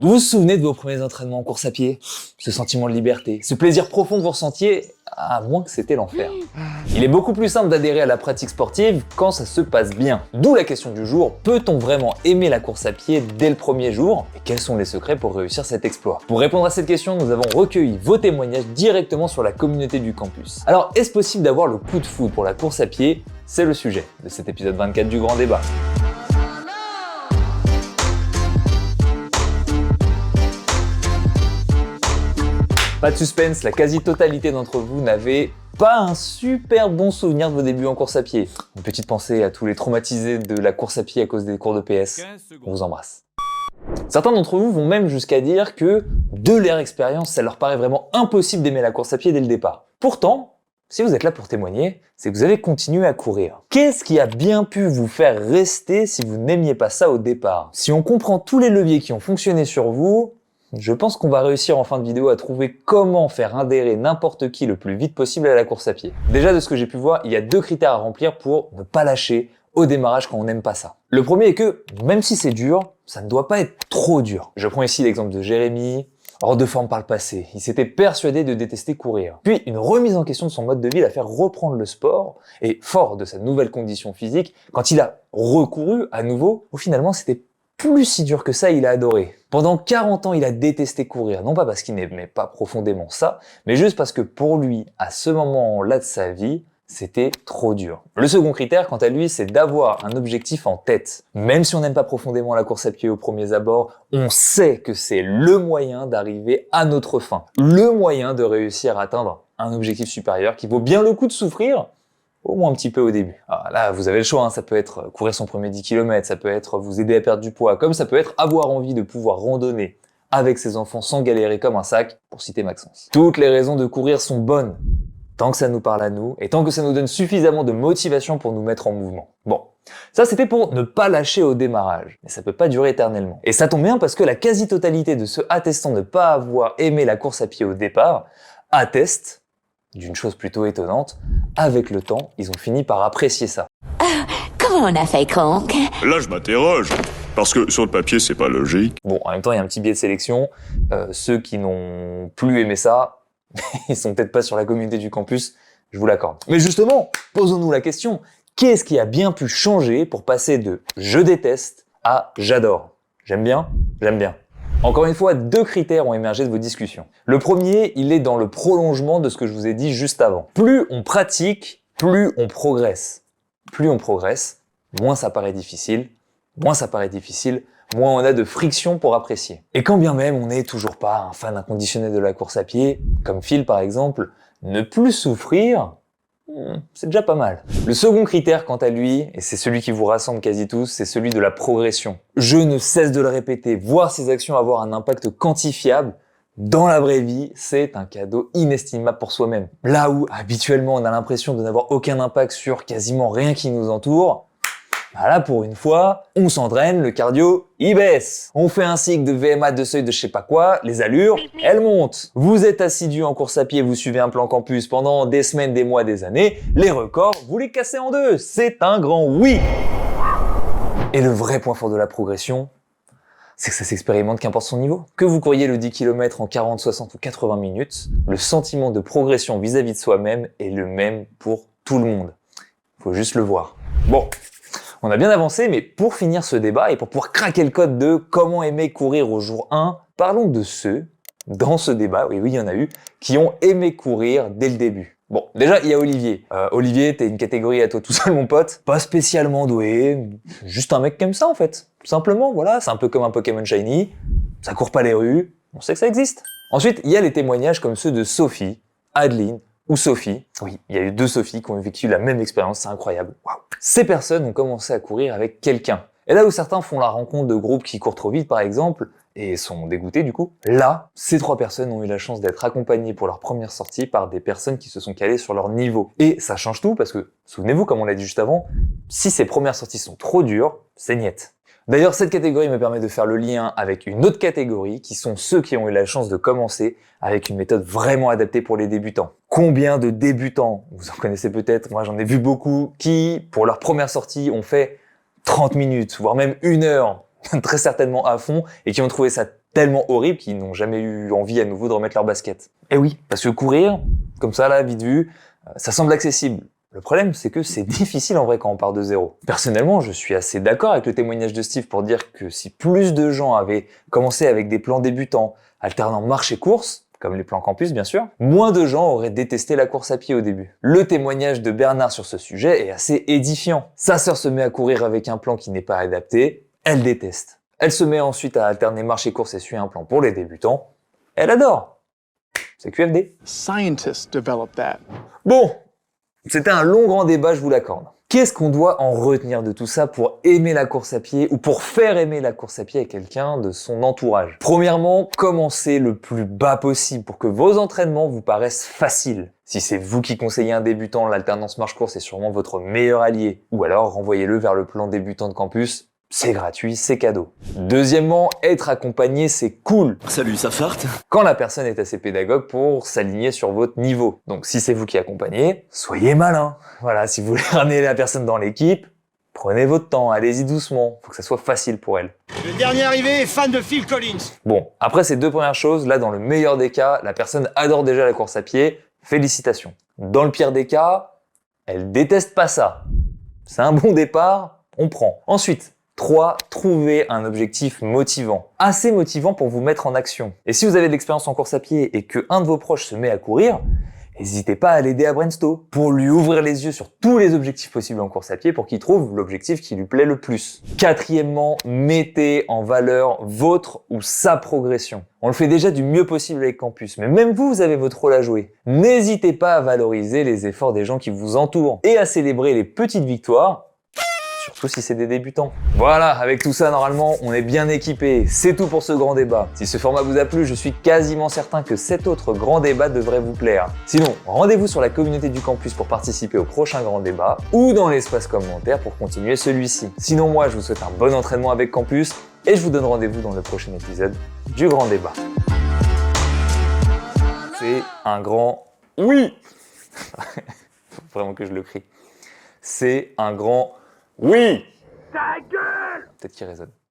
Vous vous souvenez de vos premiers entraînements en course à pied? Ce sentiment de liberté, ce plaisir profond que vous ressentiez, à moins que c'était l'enfer. Il est beaucoup plus simple d'adhérer à la pratique sportive quand ça se passe bien. D'où la question du jour, peut-on vraiment aimer la course à pied dès le premier jour? Et quels sont les secrets pour réussir cet exploit? Pour répondre à cette question, nous avons recueilli vos témoignages directement sur la communauté du campus. Alors, est-ce possible d'avoir le coup de foudre pour la course à pied? C'est le sujet de cet épisode 24 du Grand Débat. Pas de suspense, la quasi-totalité d'entre vous n'avait pas un super bon souvenir de vos débuts en course à pied. Une petite pensée à tous les traumatisés de la course à pied à cause des cours de PS. On vous embrasse. Certains d'entre vous vont même jusqu'à dire que, de leur expérience, ça leur paraît vraiment impossible d'aimer la course à pied dès le départ. Pourtant, si vous êtes là pour témoigner, c'est que vous avez continué à courir. Qu'est-ce qui a bien pu vous faire rester si vous n'aimiez pas ça au départ? Si on comprend tous les leviers qui ont fonctionné sur vous, je pense qu'on va réussir en fin de vidéo à trouver comment faire adhérer n'importe qui le plus vite possible à la course à pied. Déjà, de ce que j'ai pu voir, il y a 2 critères à remplir pour ne pas lâcher au démarrage quand on n'aime pas ça. Le premier est que, même si c'est dur, ça ne doit pas être trop dur. Je prends ici l'exemple de Jérémy, hors de forme par le passé. Il s'était persuadé de détester courir. Puis, une remise en question de son mode de vie l'a fait reprendre le sport, et fort de sa nouvelle condition physique, quand il a recouru à nouveau, finalement, c'était plus si dur que ça, il a adoré. Pendant 40 ans, il a détesté courir, non pas parce qu'il n'aimait pas profondément ça, mais juste parce que pour lui, à ce moment-là de sa vie, c'était trop dur. Le second critère, quant à lui, c'est d'avoir un objectif en tête. Même si on n'aime pas profondément la course à pied aux premiers abords, on sait que c'est le moyen d'arriver à notre fin. Le moyen de réussir à atteindre un objectif supérieur qui vaut bien le coup de souffrir, au moins un petit peu au début. Alors là, vous avez le choix, ça peut être courir son premier 10 km, ça peut être vous aider à perdre du poids, comme ça peut être avoir envie de pouvoir randonner avec ses enfants sans galérer comme un sac, pour citer Maxence. Toutes les raisons de courir sont bonnes, tant que ça nous parle à nous, et tant que ça nous donne suffisamment de motivation pour nous mettre en mouvement. Bon, ça c'était pour ne pas lâcher au démarrage, mais ça peut pas durer éternellement. Et ça tombe bien parce que la quasi-totalité de ceux attestant ne pas avoir aimé la course à pied au départ attestent d'une chose plutôt étonnante, avec le temps, ils ont fini par apprécier ça. Comment on a fait, Kronk? Là, je m'interroge, parce que sur le papier, c'est pas logique. Bon, en même temps, il y a un petit biais de sélection. Ceux qui n'ont plus aimé ça, ils sont peut-être pas sur la communauté du campus, je vous l'accorde. Mais justement, posons-nous la question, qu'est-ce qui a bien pu changer pour passer de « je déteste » à « j'adore ». J'aime bien, j'aime bien. Encore une fois, 2 critères ont émergé de vos discussions. Le premier, il est dans le prolongement de ce que je vous ai dit juste avant. Plus on pratique, plus on progresse. Plus on progresse, moins ça paraît difficile, moins on a de friction pour apprécier. Et quand bien même on n'est toujours pas un fan inconditionnel de la course à pied, comme Phil par exemple, ne plus souffrir, c'est déjà pas mal. Le second critère, quant à lui, et c'est celui qui vous rassemble quasi tous, c'est celui de la progression. Je ne cesse de le répéter, voir ces actions avoir un impact quantifiable, dans la vraie vie, c'est un cadeau inestimable pour soi-même. Là où, habituellement, on a l'impression de n'avoir aucun impact sur quasiment rien qui nous entoure, là, pour une fois, on s'entraîne, le cardio, il baisse. On fait un cycle de VMA de seuil de je sais pas quoi, les allures, elles montent. Vous êtes assidu en course à pied, vous suivez un plan campus pendant des semaines, des mois, des années, les records, vous les cassez en 2. C'est un grand oui. Et le vrai point fort de la progression, c'est que ça s'expérimente qu'importe son niveau. Que vous couriez le 10 km en 40, 60 ou 80 minutes, le sentiment de progression vis-à-vis de soi-même est le même pour tout le monde. Faut juste le voir. Bon. On a bien avancé, mais pour finir ce débat et pour pouvoir craquer le code de comment aimer courir au jour 1, parlons de ceux, dans ce débat, oui, il y en a eu, qui ont aimé courir dès le début. Bon, déjà, il y a Olivier. Olivier, t'es une catégorie à toi tout seul, mon pote. Pas spécialement doué, juste un mec qui aime ça, en fait. Tout simplement, voilà, c'est un peu comme un Pokémon Shiny, ça court pas les rues, on sait que ça existe. Ensuite, il y a les témoignages comme ceux de Sophie, Adeline, ou Sophie. Oui, il y a eu 2 Sophies qui ont vécu la même expérience, c'est incroyable. Waouh. Ces personnes ont commencé à courir avec quelqu'un. Et là où certains font la rencontre de groupes qui courent trop vite, par exemple, et sont dégoûtés du coup, là, ces 3 personnes ont eu la chance d'être accompagnées pour leur première sortie par des personnes qui se sont calées sur leur niveau. Et ça change tout parce que, souvenez-vous, comme on l'a dit juste avant, si ces premières sorties sont trop dures, c'est niet. D'ailleurs, cette catégorie me permet de faire le lien avec une autre catégorie qui sont ceux qui ont eu la chance de commencer avec une méthode vraiment adaptée pour les débutants. Combien de débutants, vous en connaissez peut-être, moi j'en ai vu beaucoup, qui, pour leur première sortie, ont fait 30 minutes, voire même 1 heure, très certainement à fond, et qui ont trouvé ça tellement horribles qu'ils n'ont jamais eu envie à nouveau de remettre leur basket. Eh oui, parce que courir, comme ça là, vite vu, ça semble accessible. Le problème, c'est que c'est difficile en vrai quand on part de zéro. Personnellement, je suis assez d'accord avec le témoignage de Steve pour dire que si plus de gens avaient commencé avec des plans débutants, alternant marche et course, comme les plans campus bien sûr, moins de gens auraient détesté la course à pied au début. Le témoignage de Bernard sur ce sujet est assez édifiant. Sa sœur se met à courir avec un plan qui n'est pas adapté, elle déteste. Elle se met ensuite à alterner marche et course et suit un plan pour les débutants, elle adore. C'est QFD. Scientists developed that. Bon, c'était un long grand débat, je vous l'accorde. Qu'est-ce qu'on doit en retenir de tout ça pour aimer la course à pied ou pour faire aimer la course à pied à quelqu'un de son entourage? Premièrement, commencez le plus bas possible pour que vos entraînements vous paraissent faciles. Si c'est vous qui conseillez un débutant, l'alternance marche-course est sûrement votre meilleur allié. Ou alors renvoyez-le vers le plan débutant de campus. C'est gratuit, c'est cadeau. Deuxièmement, être accompagné, c'est cool. Salut, ça farte? Quand la personne est assez pédagogue pour s'aligner sur votre niveau. Donc si c'est vous qui accompagnez, soyez malin. Voilà, si vous voulez ramener la personne dans l'équipe, prenez votre temps, allez-y doucement. Faut que ça soit facile pour elle. Le dernier arrivé est fan de Phil Collins. Bon, après ces deux premières choses, là dans le meilleur des cas, la personne adore déjà la course à pied, félicitations. Dans le pire des cas, elle déteste pas ça. C'est un bon départ, on prend. Ensuite, 3. Trouvez un objectif motivant. Assez motivant pour vous mettre en action. Et si vous avez de l'expérience en course à pied et que un de vos proches se met à courir, n'hésitez pas à l'aider à brainstorm pour lui ouvrir les yeux sur tous les objectifs possibles en course à pied pour qu'il trouve l'objectif qui lui plaît le plus. Quatrièmement, mettez en valeur votre ou sa progression. On le fait déjà du mieux possible avec Campus, mais même vous, vous avez votre rôle à jouer. N'hésitez pas à valoriser les efforts des gens qui vous entourent et à célébrer les petites victoires, surtout si c'est des débutants. Voilà, avec tout ça, normalement, on est bien équipé. C'est tout pour ce grand débat. Si ce format vous a plu, je suis quasiment certain que cet autre grand débat devrait vous plaire. Sinon, rendez-vous sur la communauté du campus pour participer au prochain grand débat ou dans l'espace commentaire pour continuer celui-ci. Sinon, moi, je vous souhaite un bon entraînement avec Campus et je vous donne rendez-vous dans le prochain épisode du grand débat. C'est un grand oui. Faut vraiment que je le crie. C'est un grand oui! Ta gueule! Peut-être qu'il résonne.